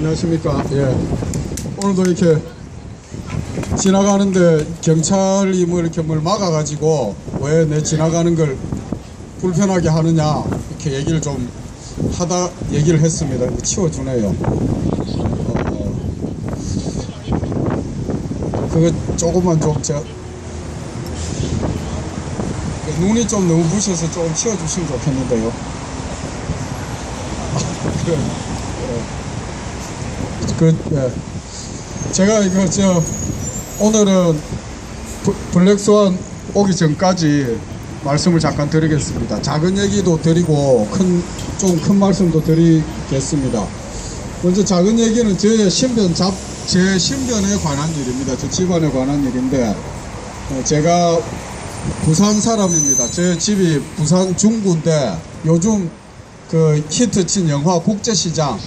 안녕하십니까. 예. 오늘도 이렇게 지나가는데 경찰이 뭐 이렇게 뭘 막아가지고 왜 내 지나가는 걸 불편하게 하느냐 이렇게 얘기를 좀 하다 얘기를 했습니다. 치워주네요. 그거 조금만 좀 제가 눈이 좀 너무 부셔서 조금 치워주시면 좋겠는데요. 예. 제가 이거 오늘은 블랙스완 오기 전까지 말씀을 잠깐 드리겠습니다. 작은 얘기도 드리고 좀 큰 말씀도 드리겠습니다. 먼저 작은 얘기는 제 신변에 관한 일입니다. 제 집안에 관한 일인데, 제가 부산 사람입니다. 제 집이 부산 중구인데 요즘 그 히트 친 영화 국제시장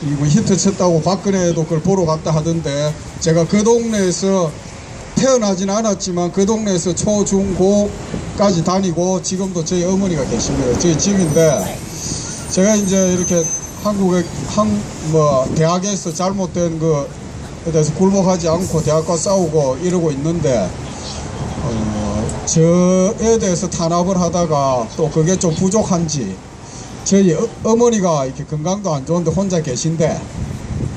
이거 히트 쳤다고 박근혜도 그걸 보러 갔다 하던데, 제가 그 동네에서 태어나진 않았지만 그 동네에서 초, 중, 고까지 다니고 지금도 저희 어머니가 계십니다. 저희 집인데, 제가 이제 이렇게 대학에서 잘못된 거에 대해서 굴복하지 않고 대학과 싸우고 이러고 있는데, 저에 대해서 탄압을 하다가 또 그게 좀 부족한지 저희 어머니가 이렇게 건강도 안 좋은데 혼자 계신데,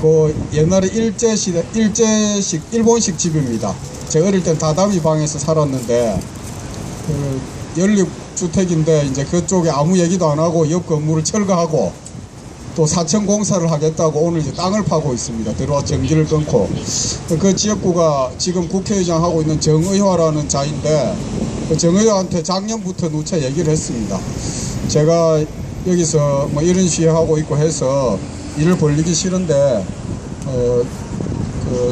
그 옛날에 일본식 집입니다. 제가 어릴 땐 다다미 방에서 살았는데, 그 연립주택인데 이제 그쪽에 아무 얘기도 안 하고 옆 건물을 철거하고 또 사천 공사를 하겠다고 오늘 이제 땅을 파고 있습니다. 들어와 전기를 끊고. 그 지역구가 지금 국회의장 하고 있는 정의화라는 자인데, 그 정의화한테 작년부터 누차 얘기를 했습니다. 제가 여기서 뭐 이런 시위하고 있고 해서 일을 벌리기 싫은데,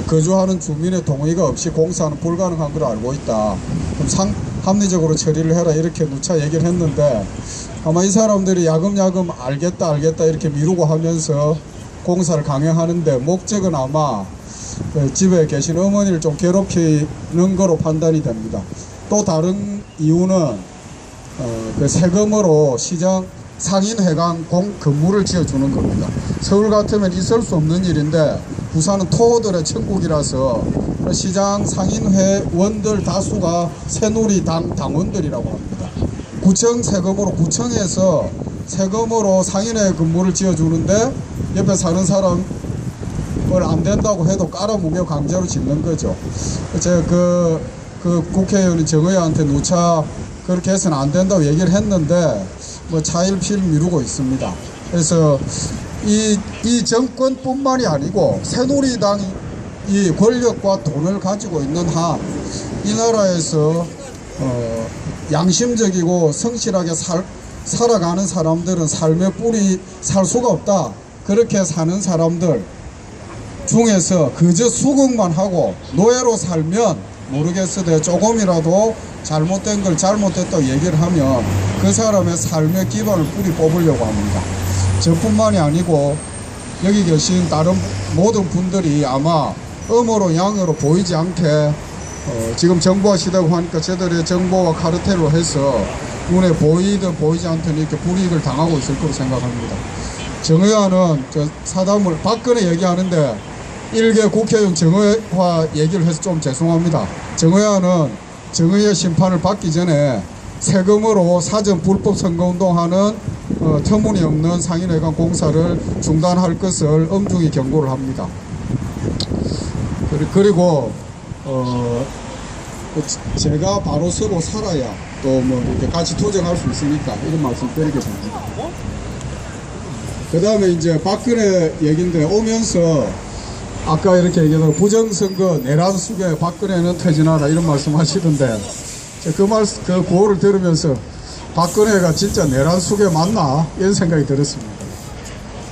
거주하는 주민의 동의가 없이 공사는 불가능한 걸 알고 있다. 그럼 합리적으로 처리를 해라, 이렇게 누차 얘기를 했는데, 아마 이 사람들이 야금야금 알겠다 이렇게 미루고 하면서 공사를 강행하는데, 목적은 아마 집에 계신 어머니를 좀 괴롭히는 거로 판단이 됩니다. 또 다른 이유는 그 세금으로 시장 상인회관 건물을 지어주는 겁니다. 서울 같으면 있을 수 없는 일인데 부산은 토호들의 천국이라서 시장 상인회원들 다수가 새누리당 당원들이라고 합니다. 구청 세금으로, 구청에서 세금으로 상인회 건물을 지어주는데 옆에 사는 사람을 안 된다고 해도 깔아뭉개 강제로 짓는 거죠. 제가 그 국회의원 정의한테 누차 그렇게 해서는 안 된다고 얘기를 했는데 뭐 차일피일 미루고 있습니다. 그래서 이 정권뿐만이 아니고 새누리당이 이 권력과 돈을 가지고 있는 한 이 나라에서 양심적이고 성실하게 살아가는 사람들은 삶의 뿔이 살 수가 없다. 그렇게 사는 사람들 중에서 그저 수긍만 하고 노예로 살면 모르겠어도 조금이라도 잘못된 걸 잘못됐다고 얘기를 하면 그 사람의 삶의 기반을 뿌리 뽑으려고 합니다. 저뿐만이 아니고 여기 계신 다른 모든 분들이 아마 음으로 양으로 보이지 않게 지금 정보화 시대고 하니까 저들의 정보와 카르텔로 해서 눈에 보이든 보이지 않든 이렇게 불이익을 당하고 있을 거로 생각합니다. 정의화는 사담을 박근혜 얘기하는데 일개 국회의원 정의화 얘기를 해서 좀 죄송합니다. 정의화는 정의의 심판을 받기 전에 세금으로 사전 불법 선거운동하는 터무니없는 상인회관 공사를 중단할 것을 엄중히 경고를 합니다. 그리고 제가 바로 서고 살아야 또 뭐 이렇게 같이 투쟁할 수 있으니까 이런 말씀 드리겠습니다. 그 다음에 이제 박근혜 얘기인데, 오면서 아까 이렇게 얘기해서 부정선거 내란 속에 박근혜는 퇴진하라 이런 말씀 하시던데, 그 구호를 들으면서 박근혜가 진짜 내란 속에 맞나 이런 생각이 들었습니다.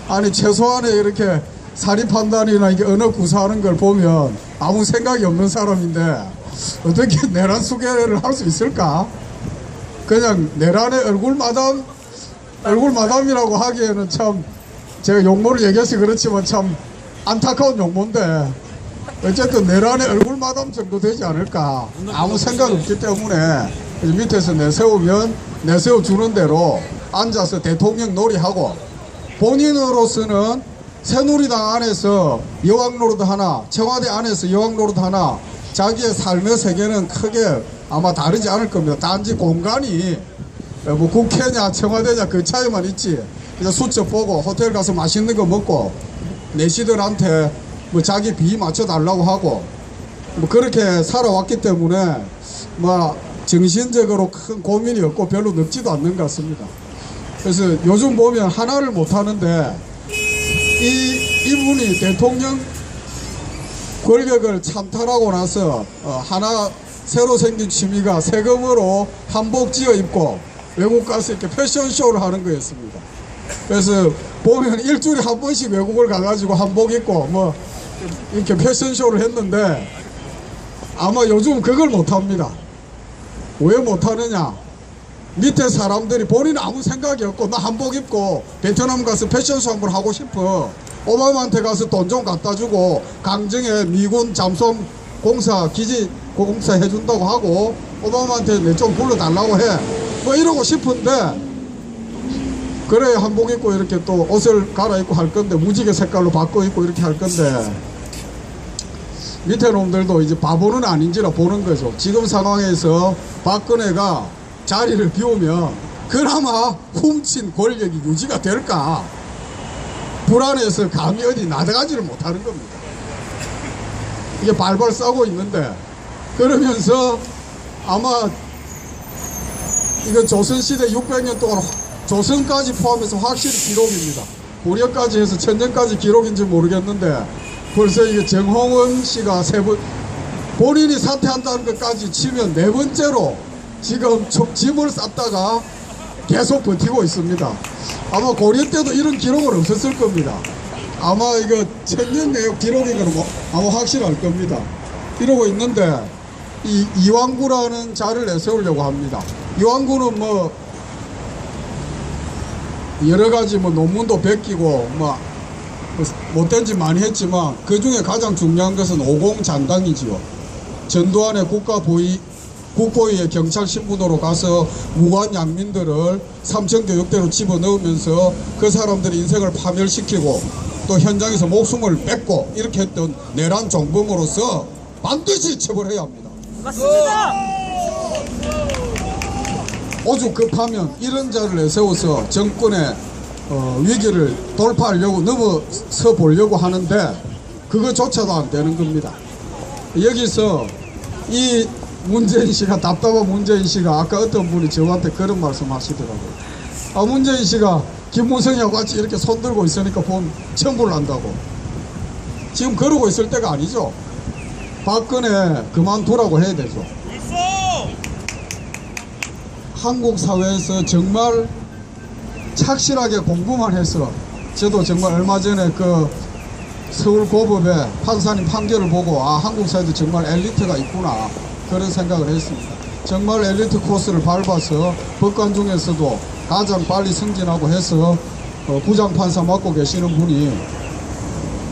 아니 최소한의 이렇게 사립판단이나 이게 언어 구사하는 걸 보면 아무 생각이 없는 사람인데 어떻게 내란 소개를 할 수 있을까? 그냥 내란의 얼굴마담이라고 하기에는 참, 제가 용모를 얘기해서 그렇지만 참 안타까운 용모인데, 어쨌든 내란의 얼굴마담 정도 되지 않을까. 아무 생각 없기 때문에 밑에서 내세우면 내세워주는 대로 앉아서 대통령 놀이하고, 본인으로서는 새누리당 안에서 여왕노릇 하나, 청와대 안에서 여왕노릇 하나, 자기의 삶의 세계는 크게 아마 다르지 않을 겁니다. 단지 공간이 뭐 국회냐 청와대냐 그 차이만 있지. 그냥 수첩 보고 호텔 가서 맛있는 거 먹고 내시들한테 뭐 자기 비 맞춰 달라고 하고 뭐 그렇게 살아왔기 때문에 뭐 정신적으로 큰 고민이 없고 별로 늙지도 않는 것 같습니다. 그래서 요즘 보면 하나를 못 하는데 이분이 대통령 권력을 찬탈하고 나서 하나 새로 생긴 취미가 세금으로 한복 지어 입고 외국 가서 이렇게 패션쇼를 하는 거였습니다. 그래서 보면 일주일에 한 번씩 외국을 가가지고 한복 입고 뭐 이렇게 패션쇼를 했는데 아마 요즘 그걸 못합니다. 왜 못하느냐? 밑에 사람들이 본인은 아무 생각이 없고 나 한복 입고 베트남 가서 패션쇼 한번 하고 싶어. 오바마한테 가서 돈 좀 갖다 주고 강정에 미군 잠수함 공사 기지 공사 해준다고 하고 오바마한테 내 좀 불러달라고 해. 뭐 이러고 싶은데 그래 한복 입고 이렇게 또 옷을 갈아입고 할 건데 무지개 색깔로 바꿔 입고 이렇게 할 건데 밑에 놈들도 이제 바보는 아닌지라 보는 거죠. 지금 상황에서 박근혜가 자리를 비우면 그나마 훔친 권력이 유지가 될까 불안해서 감히 어디 나대가지를 못하는 겁니다. 이게 발발 싸고 있는데 그러면서 아마 이건 조선시대 600년 동안 조선까지 포함해서 확실히 기록입니다. 고려까지 해서 천년까지 기록인지 모르겠는데 벌써 이게 정홍원 씨가 본인이 사퇴한다는 것까지 치면 네 번째로 지금 짐을 쌌다가 계속 버티고 있습니다. 아마 고려 때도 이런 기록은 없었을 겁니다. 아마 이거 천년 내역 기록인 건 아마 확실할 겁니다. 이러고 있는데 이 이왕구라는 자를 내세우려고 합니다. 이왕구는 뭐 여러 가지 뭐 논문도 베끼고 뭐 못된 짓 많이 했지만 그 중에 가장 중요한 것은 오공장당이지요. 전두환의 국보위의 경찰 신분으로 가서 무관 양민들을 삼천교육대로 집어넣으면서 그 사람들의 인생을 파멸시키고 또 현장에서 목숨을 뺏고 이렇게 했던 내란 종범으로서 반드시 처벌해야 합니다. 맞습니다. 오죽 급하면 이런 자를 내세워서 정권의 위기를 돌파하려고 넘어서 보려고 하는데 그거조차도 안 되는 겁니다. 여기서 이 문재인 씨가 답답한 문재인 씨가 아까 어떤 분이 저한테 그런 말씀 하시더라고요. 문재인 씨가 김무성이하고 같이 이렇게 손 들고 있으니까 보면 천불 난다고. 지금 그러고 있을 때가 아니죠. 박근혜 그만두라고 해야 되죠. 한국 사회에서 정말 착실하게 공부만 해서 저도 정말 얼마 전에 그 서울고법의 판사님 판결을 보고 한국 사회도 정말 엘리트가 있구나 그런 생각을 했습니다. 정말 엘리트 코스를 밟아서 법관 중에서도 가장 빨리 승진하고 해서 부장판사 맡고 계시는 분이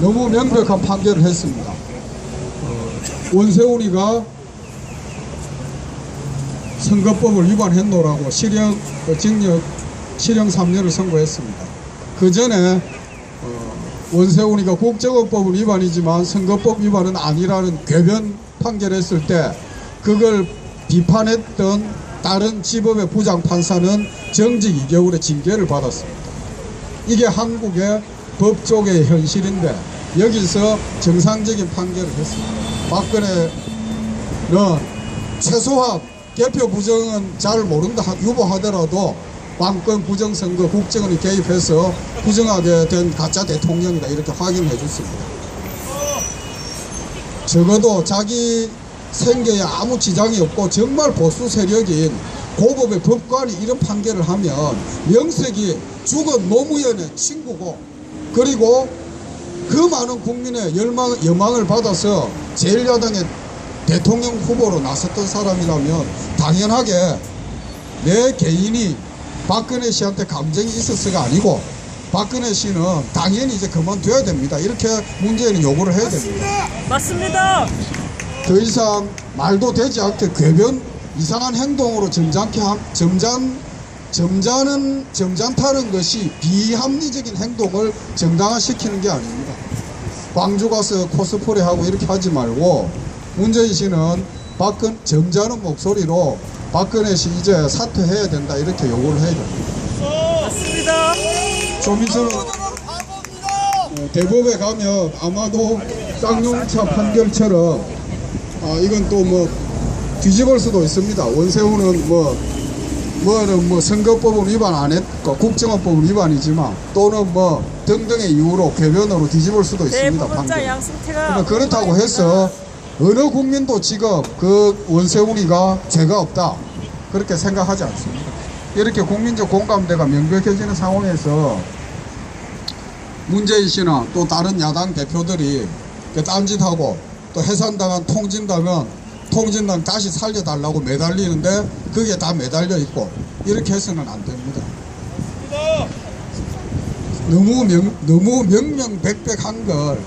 너무 명백한 판결을 했습니다. 원세훈이가 선거법을 위반했노라고 징역 3년을 선고했습니다. 그 전에 원세훈이가 국정원법은 위반이지만 선거법 위반은 아니라는 궤변 판결했을 때 그걸 비판했던 다른 지법의 부장판사는 정직 2개월의 징계를 받았습니다. 이게 한국의 법조계의 현실인데 여기서 정상적인 판결을 했습니다. 박근혜는 최소한 개표 부정은 잘 모른다 유보하더라도 왕권 부정선거 국정원이 개입해서 부정하게 된 가짜 대통령이다 이렇게 확인해 줬습니다. 적어도 자기 생계에 아무 지장이 없고 정말 보수 세력인 고법의 법관이 이런 판결을 하면 명색이 죽은 노무현의 친구고 그리고 그 많은 국민의 여망을 받아서 제1야당의 대통령 후보로 나섰던 사람이라면 당연하게 내 개인이 박근혜 씨한테 감정이 있었어가 아니고 박근혜 씨는 당연히 이제 그만둬야 됩니다. 이렇게 문재인은 요구를 해야 됩니다. 맞습니다. 더 이상 말도 되지 않게 궤변 이상한 행동으로 점잖게 점잖다는 것이 비합리적인 행동을 정당화시키는 게 아닙니다. 광주 가서 코스프레 하고 이렇게 하지 말고 문재인 씨는 점잖은 목소리로 박근혜 씨 이제 사퇴해야 된다 이렇게 요구를 해야 됩니다. 맞습니다. 좀 있으면 대법에 가면 아마도 쌍용차 판결처럼 이건 또 뭐 뒤집을 수도 있습니다. 원세훈은 뭐 선거법은 위반 안 했고 국정원법은 위반이지만 또는 뭐 등등의 이유로 궤변으로 뒤집을 수도 있습니다. 대법원장 판결. 양승태가 그렇다고 해서 어느 국민도 지금 그 원세훈이가 죄가 없다 그렇게 생각하지 않습니다. 이렇게 국민적 공감대가 명백해지는 상황에서 문재인 씨나 또 다른 야당 대표들이 딴짓하고 또 해산당한 통진당 다시 살려달라고 매달리는데 그게 다 매달려 있고 이렇게 해서는 안 됩니다. 너무 명명백백한 걸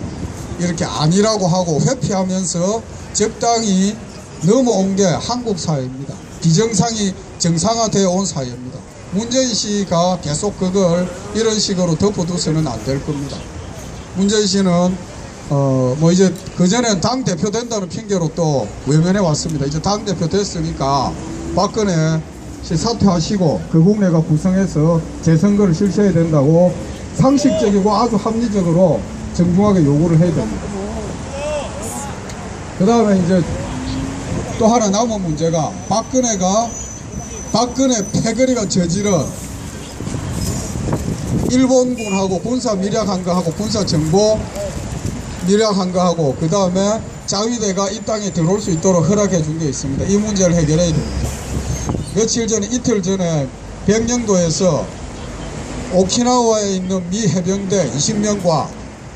이렇게 아니라고 하고 회피하면서 적당히 넘어온 게 한국 사회입니다. 비정상이 정상화되어 온 사회입니다. 문재인 씨가 계속 그걸 이런 식으로 덮어두서는 안 될 겁니다. 문재인 씨는 이제 그전엔 당대표 된다는 핑계로 또 외면해 왔습니다. 이제 당대표 됐으니까 박근혜 씨 사퇴하시고 그 국내가 구성해서 재선거를 실시해야 된다고 상식적이고 아주 합리적으로 정중하게 요구를 해야 됩니다. 그 다음에 이제 또 하나 남은 문제가 박근혜 패거리가 저지른 일본군하고 군사 밀약한 거하고 군사 정보 밀약한 거하고 그 다음에 자위대가 이 땅에 들어올 수 있도록 허락해 준 게 있습니다. 이 문제를 해결해야 됩니다. 이틀 전에 백령도에서 오키나와에 있는 미 해병대 20명과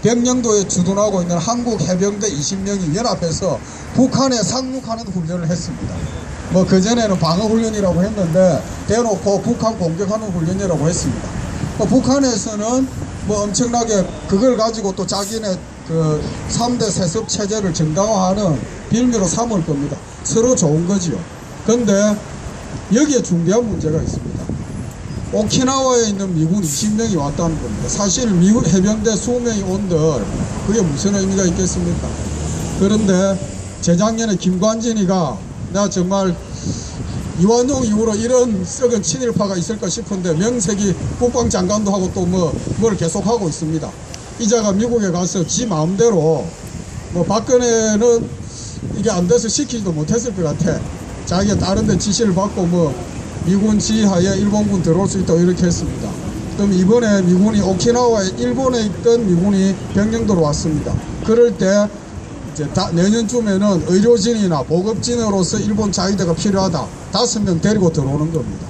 백령도에 주둔하고 있는 한국 해병대 20명이 연합해서 북한에 상륙하는 훈련을 했습니다. 뭐 그전에는 방어훈련이라고 했는데 대놓고 북한 공격하는 훈련이라고 했습니다. 북한에서는 뭐 엄청나게 그걸 가지고 또 자기네 그 3대 세습 체제를 정당화하는 빌미로 삼을 겁니다. 서로 좋은 거지요. 근데 여기에 중대한 문제가 있습니다. 오키나와에 있는 미군 20명이 왔다는 겁니다. 사실 미국 해병대 20명이 온들 그게 무슨 의미가 있겠습니까? 그런데 재작년에 김관진이가 나 정말 이완용 이후로 이런 썩은 친일파가 있을까 싶은데 명색이 국방장관도 하고 또 뭘 계속하고 있습니다. 이자가 미국에 가서 지 마음대로 뭐 박근혜는 이게 안 돼서 시키지도 못했을 것 같아. 자기가 다른 데 지시를 받고 뭐 미군 지하에 일본군 들어올 수 있다고 이렇게 했습니다. 그럼 이번에 미군이 오키나와에 일본에 있던 미군이 병영도로 왔습니다. 그럴 때 이제 내년쯤에는 의료진이나 보급진으로서 일본 자위대가 필요하다. 5명 데리고 들어오는 겁니다.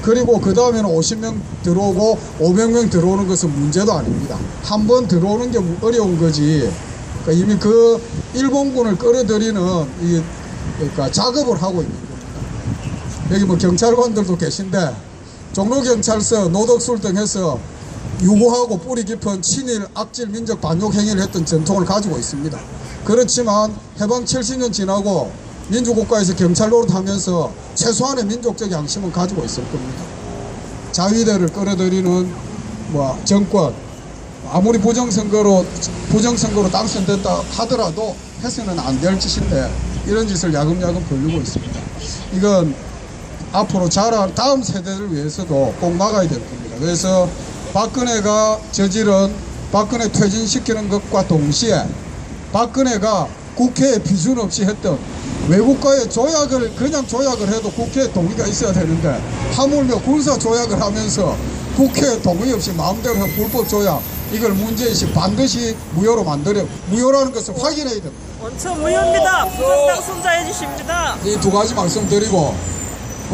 그리고 그 다음에는 50명 들어오고 500명 들어오는 것은 문제도 아닙니다. 한 번 들어오는 게 어려운 거지. 그러니까 이미 그 일본군을 끌어들이는 그러니까 작업을 하고 있는 겁니다. 여기 뭐 경찰관들도 계신데 종로경찰서 노덕술 등 해서 유구하고 뿌리 깊은 친일 악질 민족 반역 행위를 했던 전통을 가지고 있습니다. 그렇지만 해방 70년 지나고 민주국가에서 경찰 노릇하면서 최소한의 민족적 양심은 가지고 있을 겁니다. 자위대를 끌어들이는 뭐 정권 아무리 부정선거로 당선됐다 하더라도 해서는 안 될 짓인데 이런 짓을 야금야금 벌리고 있습니다. 이건 앞으로 자랄 다음 세대를 위해서도 꼭 막아야 될 겁니다. 그래서 박근혜가 박근혜 퇴진시키는 것과 동시에 박근혜가 국회에 비준 없이 했던 외국과의 그냥 조약을 해도 국회에 동의가 있어야 되는데 하물며 군사 조약을 하면서 국회에 동의 없이 마음대로 한 불법 조약 이걸 문재인 씨 반드시 무효라는 것을 확인해야 됩니다. 원천 무효입니다. 부정당 손자해 주십니다. 이 두 가지 말씀드리고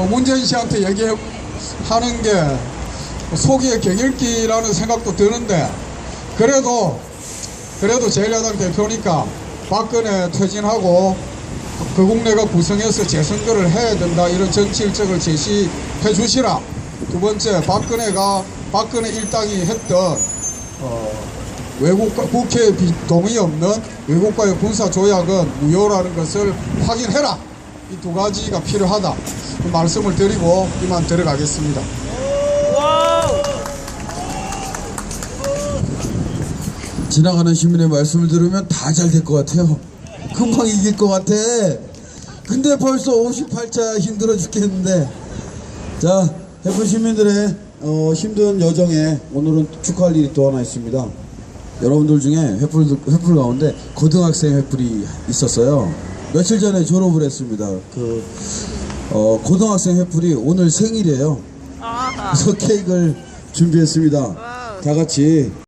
문재인 씨한테 얘기하는 게 속이의 격일기라는 생각도 드는데 그래도 제1야당 대표니까 박근혜 퇴진하고 그 국내가 구성해서 재선거를 해야 된다 이런 정치 일정을 제시해 주시라. 두 번째 박근혜 일당이 했던 국회에 동의 없는 외국과의 군사 조약은 무효라는 것을 확인해라. 이 두 가지가 필요하다 그 말씀을 드리고 이만 들어가겠습니다. 와우. 지나가는 시민의 말씀을 들으면 다 잘 될 것 같아요. 금방 이길 것 같아. 근데 벌써 58차 힘들어 죽겠는데. 자, 해플 시민들의 힘든 여정에 오늘은 축하할 일이 또 하나 있습니다. 여러분들 중에 해플 가운데 고등학생 해플이 있었어요. 며칠 전에 졸업을 했습니다. 고등학생 해플이 오늘 생일이에요. 아하. 그래서 케이크를 준비했습니다. 와우. 다 같이